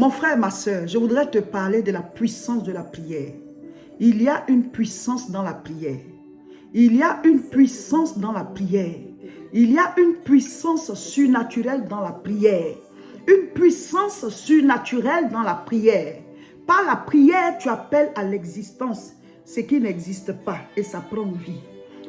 Mon frère, ma soeur, je voudrais te parler de la puissance de la prière. Il y a une puissance dans la prière. Il y a une puissance dans la prière. Il y a une puissance surnaturelle dans la prière. Une puissance surnaturelle dans la prière. Par la prière, tu appelles à l'existence ce qui n'existe pas et ça prend vie.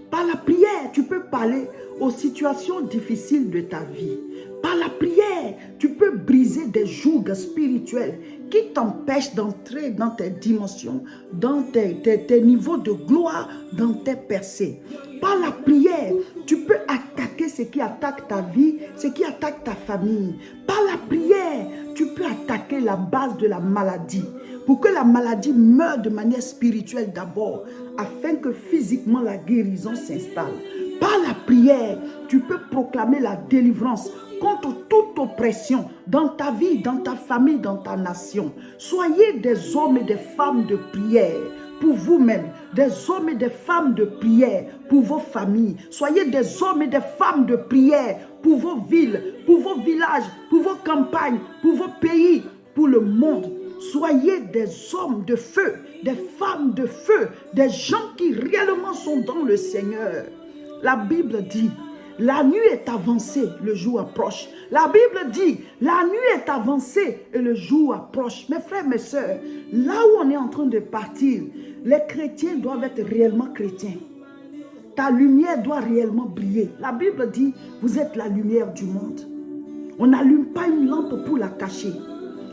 Par la prière, tu peux parler aux situations difficiles de ta vie. Par la prière, tu peux briser des jougs spirituels qui t'empêchent d'entrer dans tes dimensions, dans tes niveaux de gloire, dans tes percées. Par la prière, tu peux attaquer ce qui attaque ta vie, ce qui attaque ta famille. Par la prière, tu peux attaquer la base de la maladie. Pour que la maladie meure de manière spirituelle d'abord, afin que physiquement la guérison s'installe. Par la prière, tu peux proclamer la délivrance contre toute oppression dans ta vie, dans ta famille, dans ta nation. Soyez des hommes et des femmes de prière pour vous-même, des hommes et des femmes de prière pour vos familles. Soyez des hommes et des femmes de prière pour vos villes, pour vos villages, pour vos campagnes, pour vos pays, pour le monde. Soyez des hommes de feu, des femmes de feu, des gens qui réellement sont dans le Seigneur. La Bible dit, la nuit est avancée, le jour approche. La Bible dit, la nuit est avancée et le jour approche. Mes frères, mes sœurs, là où on est en train de partir, les chrétiens doivent être réellement chrétiens. Ta lumière doit réellement briller. La Bible dit, vous êtes la lumière du monde. On n'allume pas une lampe pour la cacher.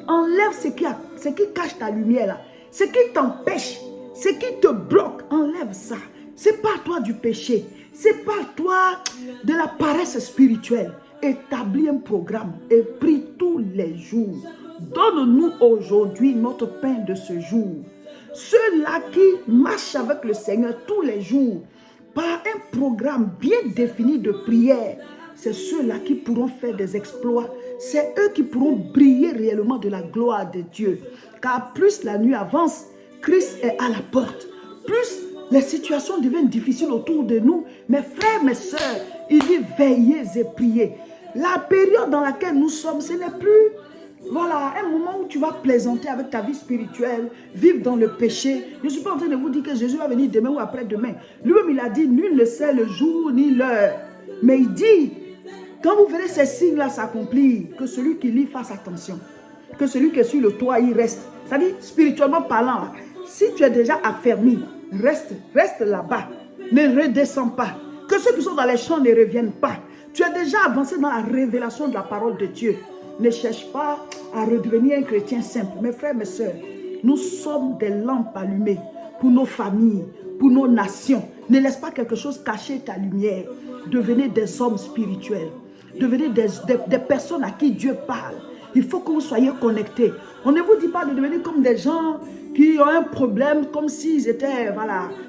Enlève ce qui cache ta lumière là. Ce qui t'empêche, ce qui te bloque, enlève ça. C'est pas toi du péché. C'est pas toi de la paresse spirituelle. Établis un programme et prie tous les jours. Donne-nous aujourd'hui notre pain de ce jour. Ceux-là qui marchent avec le Seigneur tous les jours, par un programme bien défini de prière, c'est ceux-là qui pourront faire des exploits. C'est eux qui pourront briller réellement de la gloire de Dieu. Car plus la nuit avance, Christ est à la porte. Plus les situations deviennent difficiles autour de nous. Mes frères, mes sœurs, il dit veillez et priez. La période dans laquelle nous sommes, ce n'est plus un moment où tu vas plaisanter avec ta vie spirituelle, vivre dans le péché. Je ne suis pas en train de vous dire que Jésus va venir demain ou après-demain. Lui-même, il a dit, nul ne sait le jour ni l'heure. Mais il dit, quand vous verrez ces signes-là s'accomplir, que celui qui lit fasse attention. Que celui qui est sur le toit, il reste. C'est-à-dire, spirituellement parlant, si tu es déjà affermi, reste là-bas. Ne redescends pas. Que ceux qui sont dans les champs ne reviennent pas. Tu es déjà avancé dans la révélation de la parole de Dieu. Ne cherche pas à redevenir un chrétien simple. Mes frères, mes sœurs, nous sommes des lampes allumées pour nos familles, pour nos nations. Ne laisse pas quelque chose cacher ta lumière. Devenez des hommes spirituels. Devenez des personnes à qui Dieu parle. Il faut que vous soyez connectés. On ne vous dit pas de devenir comme des gens qui ont un problème, comme s'ils étaient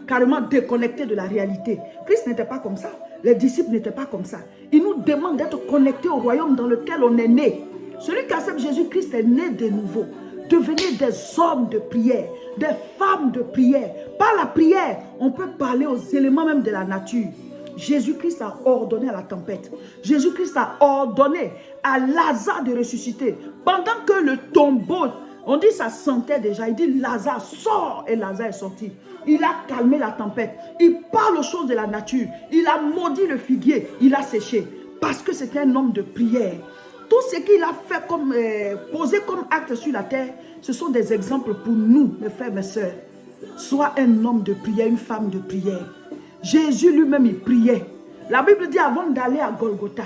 carrément déconnectés de la réalité. Christ n'était pas comme ça. Les disciples n'étaient pas comme ça. Il nous demande d'être connectés au royaume dans lequel on est né. Celui qui accepte Jésus-Christ est né de nouveau. Devenez des hommes de prière, des femmes de prière. Par la prière, on peut parler aux éléments même de la nature. Jésus-Christ a ordonné à la tempête. Jésus-Christ a ordonné à Lazare de ressusciter. Pendant que le tombeau, on dit ça sentait déjà. Il dit Lazare sort et Lazare est sorti. Il a calmé la tempête. Il parle aux choses de la nature. Il a maudit le figuier. Il a séché. Parce que c'était un homme de prière. Tout ce qu'il a fait posé comme acte sur la terre, ce sont des exemples pour nous, mes frères, mes sœurs. Sois un homme de prière, une femme de prière. Jésus lui-même, il priait. La Bible dit avant d'aller à Golgotha,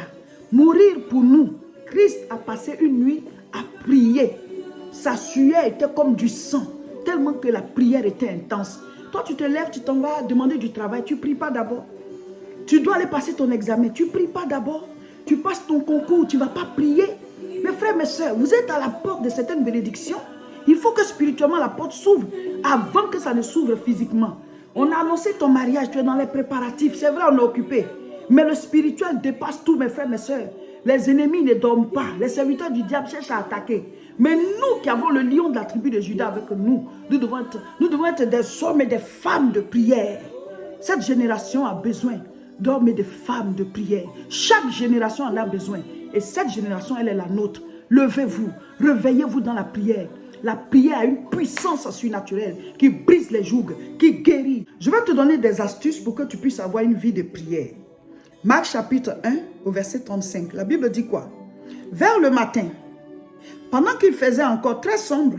mourir pour nous, Christ a passé une nuit à prier. Sa sueur était comme du sang, tellement que la prière était intense. Toi, tu te lèves, tu t'en vas demander du travail, tu ne pries pas d'abord. Tu dois aller passer ton examen, tu ne pries pas d'abord. Tu passes ton concours, tu ne vas pas prier. Mes frères, mes soeurs, vous êtes à la porte de certaines bénédictions. Il faut que spirituellement la porte s'ouvre avant que ça ne s'ouvre physiquement. On a annoncé ton mariage, tu es dans les préparatifs. C'est vrai, on est occupé. Mais le spirituel dépasse tout, mes frères, mes soeurs. Les ennemis ne dorment pas. Les serviteurs du diable cherchent à attaquer. Mais nous qui avons le lion de la tribu de Juda avec nous, nous devons être des hommes et des femmes de prière. Cette génération a besoin d'hommes et de femmes de prière. Chaque génération en a besoin. Et cette génération, elle est la nôtre. Levez-vous, réveillez-vous dans la prière. La prière a une puissance surnaturelle qui brise les jougs, qui guérit. Je vais te donner des astuces pour que tu puisses avoir une vie de prière. Marc chapitre 1 au verset 35. La Bible dit quoi? Vers le matin, pendant qu'il faisait encore très sombre,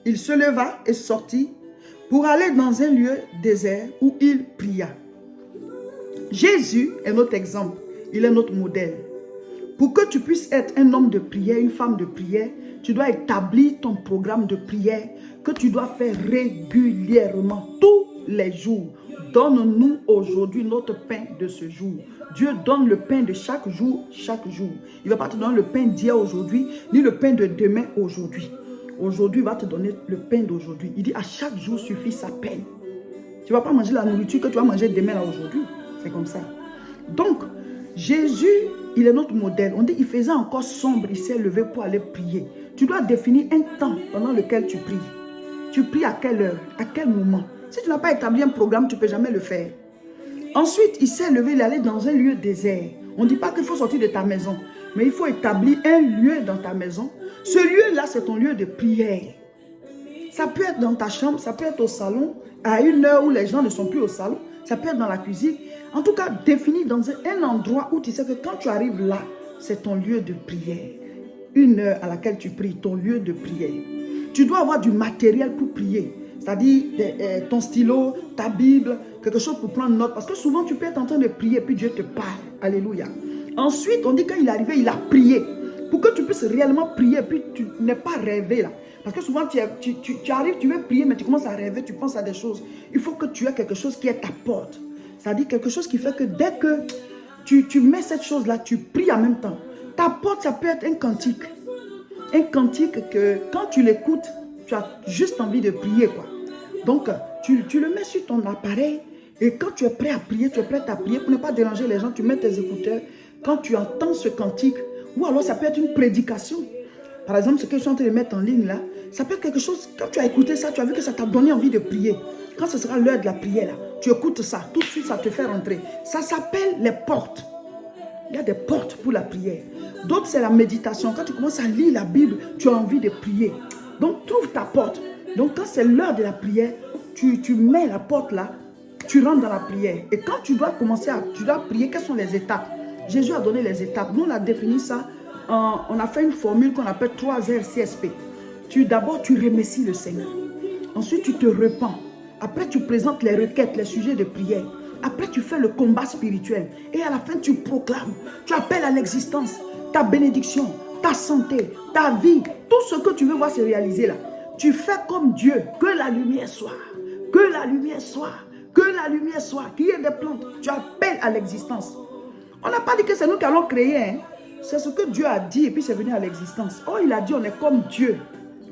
il se leva et sortit pour aller dans un lieu désert où il pria. Jésus est notre exemple, il est notre modèle. Pour que tu puisses être un homme de prière, une femme de prière, tu dois établir ton programme de prière que tu dois faire régulièrement, tous les jours. Donne-nous aujourd'hui notre pain de ce jour. Dieu donne le pain de chaque jour, chaque jour. Il ne va pas te donner le pain d'hier aujourd'hui, ni le pain de demain aujourd'hui. Aujourd'hui, il va te donner le pain d'aujourd'hui. Il dit à chaque jour suffit sa peine. Tu ne vas pas manger la nourriture que tu vas manger demain là aujourd'hui. C'est comme ça. Donc, Jésus, il est notre modèle. On dit il faisait encore sombre, il s'est levé pour aller prier. Tu dois définir un temps pendant lequel tu pries. Tu pries à quelle heure, à quel moment. Si tu n'as pas établi un programme, tu ne peux jamais le faire. Ensuite, il s'est levé, il allait dans un lieu désert. On ne dit pas qu'il faut sortir de ta maison, mais il faut établir un lieu dans ta maison. Ce lieu-là, c'est ton lieu de prière. Ça peut être dans ta chambre, ça peut être au salon, à une heure où les gens ne sont plus au salon. Ça peut être dans la cuisine. En tout cas, définis dans un endroit où tu sais que quand tu arrives là, c'est ton lieu de prière. Une heure à laquelle tu pries, ton lieu de prière. Tu dois avoir du matériel pour prier. C'est-à-dire ton stylo, ta Bible, quelque chose pour prendre note. Parce que souvent, tu peux être en train de prier, puis Dieu te parle. Alléluia. Ensuite, on dit quand il est arrivé, il a prié. Pour que tu puisses réellement prier, puis tu n'es pas rêvé là. Parce que souvent, tu arrives, tu veux prier, mais tu commences à rêver, tu penses à des choses. Il faut que tu aies quelque chose qui est ta porte. C'est-à-dire quelque chose qui fait que dès que tu mets cette chose-là, tu pries en même temps. Ta porte, ça peut être un cantique. Un cantique que quand tu l'écoutes, tu as juste envie de prier, quoi. Donc, tu le mets sur ton appareil et quand tu es prêt à prier, tu es prêt à prier pour ne pas déranger les gens, tu mets tes écouteurs. Quand tu entends ce cantique, ou alors ça peut être une prédication. Par exemple, ce que je suis en train de mettre en ligne là, ça peut être quelque chose, quand tu as écouté ça, tu as vu que ça t'a donné envie de prier. Quand ce sera l'heure de la prière là, tu écoutes ça, tout de suite ça te fait rentrer. Ça s'appelle les portes. Il y a des portes pour la prière. D'autres, c'est la méditation. Quand tu commences à lire la Bible, tu as envie de prier. Donc, trouve ta porte. Donc, quand c'est l'heure de la prière, tu mets la porte là, tu rentres dans la prière. Et quand tu dois commencer tu dois prier, quelles sont les étapes? Jésus a donné les étapes. Nous, on a défini ça. On a fait une formule qu'on appelle 3RCSP. D'abord, tu remercies le Seigneur. Ensuite, tu te repens. Après, tu présentes les requêtes, les sujets de prière. Après, tu fais le combat spirituel. Et à la fin, tu proclames. Tu appelles à l'existence ta bénédiction, ta santé, ta vie. Tout ce que tu veux voir se réaliser là. Tu fais comme Dieu. Que la lumière soit. Que la lumière soit. Que la lumière soit. Qu'il y ait des plantes. Tu appelles à l'existence. On n'a pas dit que c'est nous qui allons créer. Hein. C'est ce que Dieu a dit et puis c'est venu à l'existence. Oh, il a dit on est comme Dieu.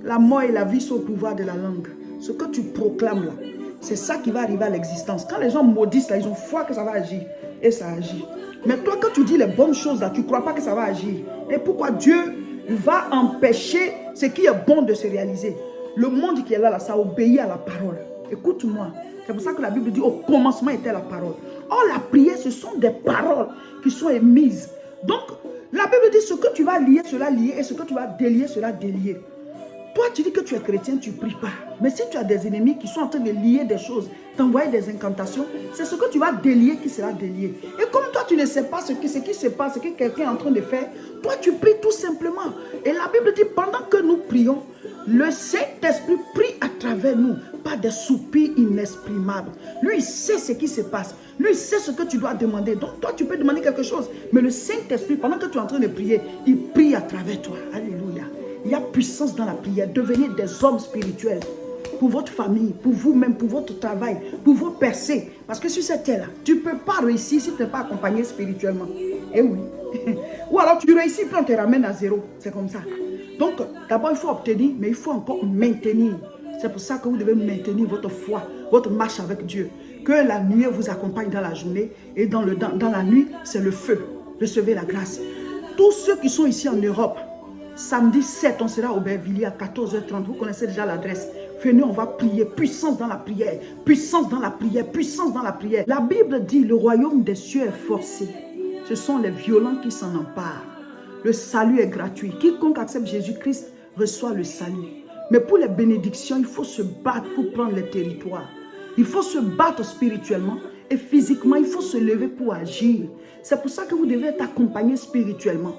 La mort et la vie sont au pouvoir de la langue. Ce que tu proclames là, c'est ça qui va arriver à l'existence. Quand les gens maudissent là, ils ont foi que ça va agir. Et ça agit. Mais toi, quand tu dis les bonnes choses là, tu ne crois pas que ça va agir. Et pourquoi Dieu va empêcher ce qui est bon de se réaliser? Le monde qui est là, ça obéit à la parole. Écoute-moi. C'est pour ça que la Bible dit au commencement était la parole. Or, la prière, ce sont des paroles qui sont émises. Donc, la Bible dit ce que tu vas lier, cela lier. Et ce que tu vas délier, cela délier. Toi, tu dis que tu es chrétien, tu ne pries pas. Mais si tu as des ennemis qui sont en train de lier des choses, t'envoyer des incantations, c'est ce que tu vas délier qui sera délié. Et comme toi, tu ne sais pas ce qui se passe, ce que quelqu'un est en train de faire, toi, tu pries tout simplement. Et la Bible dit, pendant que nous prions, le Saint-Esprit prie à travers nous, par des soupirs inexprimables. Lui, il sait ce qui se passe. Lui, il sait ce que tu dois demander. Donc, toi, tu peux demander quelque chose. Mais le Saint-Esprit, pendant que tu es en train de prier, il prie à travers toi. Alléluia. Il y a puissance dans la prière. Devenez des hommes spirituels. Pour votre famille, pour vous-même, pour votre travail, pour vos percées. Parce que sur cette terre-là, tu ne peux pas réussir si tu n'es pas accompagné spirituellement. Eh oui. Ou alors tu réussis, puis on te ramène à zéro. C'est comme ça. Donc, d'abord, il faut obtenir, mais il faut encore maintenir. C'est pour ça que vous devez maintenir votre foi, votre marche avec Dieu. Que la nuit vous accompagne dans la journée. Et dans la nuit, c'est le feu. Recevez la grâce. Tous ceux qui sont ici en Europe, samedi 7, on sera au Aubervilliers à 14h30. Vous connaissez déjà l'adresse. Venez, on va prier. Puissance dans la prière. Puissance dans la prière. Puissance dans la prière. La Bible dit, le royaume des cieux est forcé. Ce sont les violents qui s'en emparent. Le salut est gratuit. Quiconque accepte Jésus-Christ reçoit le salut. Mais pour les bénédictions, il faut se battre pour prendre les territoires. Il faut se battre spirituellement et physiquement, il faut se lever pour agir. C'est pour ça que vous devez être accompagné spirituellement.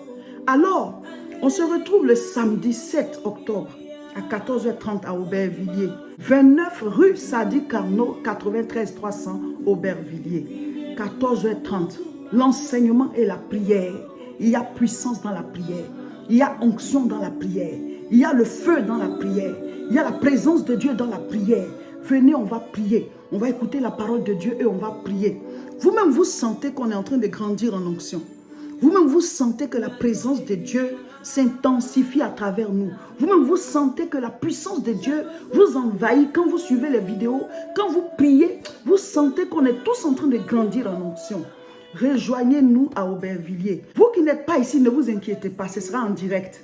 Alors, on se retrouve le samedi 7 octobre à 14h30 à Aubervilliers. 29 rue Sadi Carnot, 93 300 Aubervilliers. 14h30. L'enseignement et la prière. Il y a puissance dans la prière. Il y a onction dans la prière. Il y a le feu dans la prière. Il y a la présence de Dieu dans la prière. Venez, on va prier. On va écouter la parole de Dieu et on va prier. Vous-même, vous sentez qu'on est en train de grandir en onction. Vous-même, vous sentez que la présence de Dieu s'intensifie à travers nous. Vous-même, vous sentez que la puissance de Dieu vous envahit. Quand vous suivez les vidéos, quand vous priez, vous sentez qu'on est tous en train de grandir en onction. Rejoignez-nous à Aubervilliers. Vous qui n'êtes pas ici, ne vous inquiétez pas, ce sera en direct.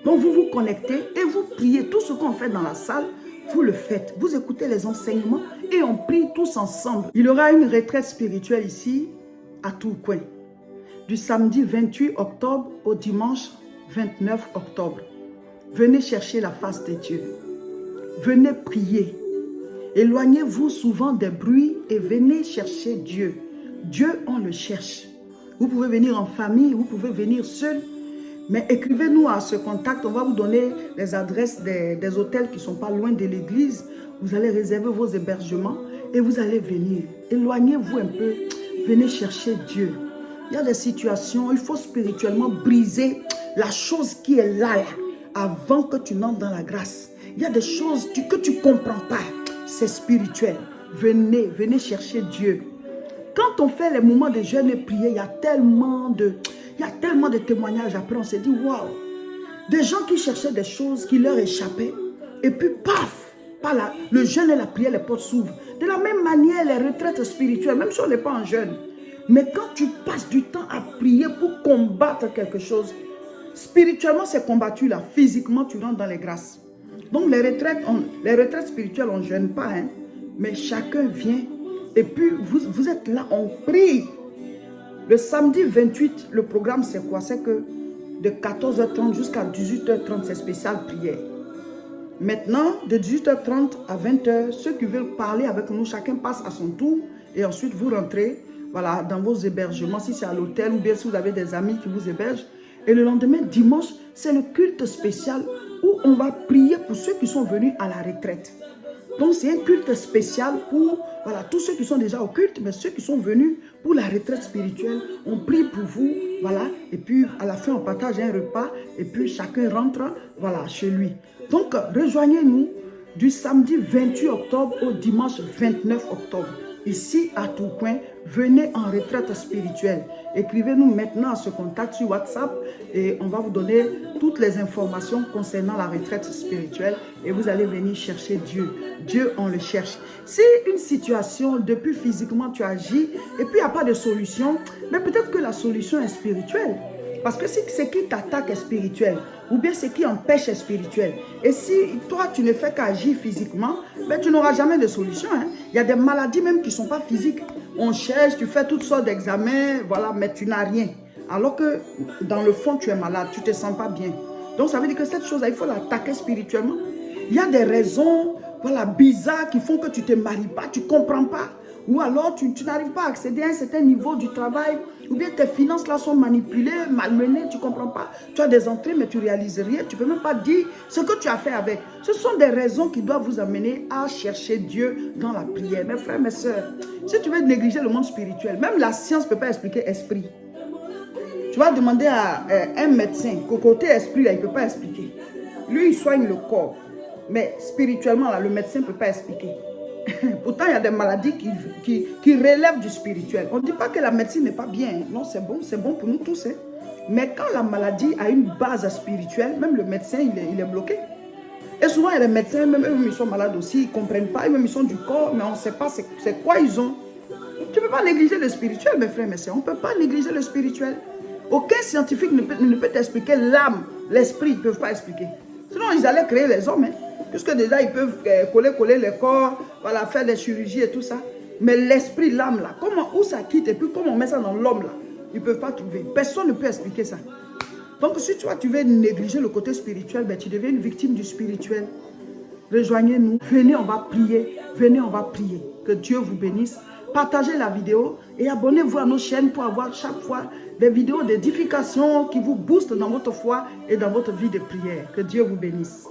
Donc, vous vous connectez et vous priez. Tout ce qu'on fait dans la salle, vous le faites. Vous écoutez les enseignements et on prie tous ensemble. Il y aura une retraite spirituelle ici, à Tourcoing, du samedi 28 octobre au dimanche 29 octobre. Venez chercher la face de Dieu. Venez prier. Éloignez-vous souvent des bruits et venez chercher Dieu. Dieu, on le cherche. Vous pouvez venir en famille, vous pouvez venir seul. Mais écrivez-nous à ce contact, on va vous donner les adresses des hôtels qui ne sont pas loin de l'église. Vous allez réserver vos hébergements et vous allez venir. Éloignez-vous un peu, venez chercher Dieu. Il y a des situations, il faut spirituellement briser la chose qui est là, avant que tu n'entres dans la grâce. Il y a des choses que tu ne comprends pas, c'est spirituel. Venez chercher Dieu. Quand on fait les moments de jeûne et prière, il y a tellement de témoignages. Après, on s'est dit, waouh, des gens qui cherchaient des choses qui leur échappaient. Et puis, paf, le jeûne et la prière, les portes s'ouvrent. De la même manière, les retraites spirituelles, même si on n'est pas en jeûne. Mais quand tu passes du temps à prier pour combattre quelque chose, spirituellement, c'est combattu là. Physiquement, tu rentres dans les grâces. Donc, les retraites spirituelles, on ne jeûne pas. Hein, mais chacun vient. Et puis, vous êtes là, on prie. Le samedi 28, le programme, c'est quoi? C'est que de 14h30 jusqu'à 18h30, c'est spécial prière. Maintenant, de 18h30 à 20h, ceux qui veulent parler avec nous, chacun passe à son tour. Et ensuite, vous rentrez voilà, dans vos hébergements, si c'est à l'hôtel ou bien si vous avez des amis qui vous hébergent. Et le lendemain, dimanche, c'est le culte spécial où on va prier pour ceux qui sont venus à la retraite. Donc, c'est un culte spécial pour voilà, tous ceux qui sont déjà au culte, mais ceux qui sont venus pour la retraite spirituelle, on prie pour vous, voilà, et puis à la fin, on partage un repas, et puis chacun rentre, voilà, chez lui. Donc, rejoignez-nous du samedi 28 octobre au dimanche 29 octobre. Ici, à Tourcoing, venez en retraite spirituelle. Écrivez-nous maintenant à ce contact sur WhatsApp et on va vous donner toutes les informations concernant la retraite spirituelle et vous allez venir chercher Dieu. Dieu, on le cherche. Si une situation, depuis physiquement, tu agis et puis il n'y a pas de solution, mais peut-être que la solution est spirituelle. Parce que si ce qui t'attaque est spirituel, ou bien ce qui empêche est spirituel. Et si toi, tu ne fais qu'agir physiquement, ben, tu n'auras jamais de solution. Hein. Il y a des maladies même qui ne sont pas physiques. On cherche, tu fais toutes sortes d'examens, voilà, mais tu n'as rien. Alors que dans le fond, tu es malade, tu ne te sens pas bien. Donc, ça veut dire que cette chose-là, il faut l'attaquer spirituellement. Il y a des raisons voilà, bizarres qui font que tu ne te maries pas, tu ne comprends pas. Ou alors, tu n'arrives pas à accéder à un certain niveau du travail. Ou bien tes finances là sont manipulées, malmenées, tu ne comprends pas. Tu as des entrées, mais tu ne réalises rien. Tu ne peux même pas dire ce que tu as fait avec. Ce sont des raisons qui doivent vous amener à chercher Dieu dans la prière. Mes frères, mes soeurs, si tu veux négliger le monde spirituel, même la science ne peut pas expliquer esprit. Tu vas demander à un médecin qu'au côté esprit, là, il ne peut pas expliquer. Lui, il soigne le corps. Mais spirituellement, là, le médecin ne peut pas expliquer. Pourtant, il y a des maladies qui relèvent du spirituel. On ne dit pas que la médecine n'est pas bien. Non, c'est bon pour nous tous. Hein. Mais quand la maladie a une base spirituelle, même le médecin, il est bloqué. Et souvent, il y a des médecins, même eux, ils sont malades aussi, ils ne comprennent pas, même ils sont du corps, mais on ne sait pas c'est quoi ils ont. Tu ne peux pas négliger le spirituel, mes frères, mes sœurs. On ne peut pas négliger le spirituel. Aucun scientifique ne peut t'expliquer l'âme, l'esprit, ils ne peuvent pas expliquer. Sinon, ils allaient créer les hommes. Hein. Puisque déjà, ils peuvent coller les corps, voilà, faire des chirurgies et tout ça. Mais l'esprit, l'âme, là, où ça quitte et puis comment on met ça dans l'homme, là, ils ne peuvent pas trouver. Personne ne peut expliquer ça. Donc, si toi, tu veux négliger le côté spirituel, ben, tu deviens une victime du spirituel. Rejoignez-nous. Venez, on va prier. Venez, on va prier. Que Dieu vous bénisse. Partagez la vidéo et abonnez-vous à nos chaînes pour avoir chaque fois des vidéos d'édification qui vous boostent dans votre foi et dans votre vie de prière. Que Dieu vous bénisse.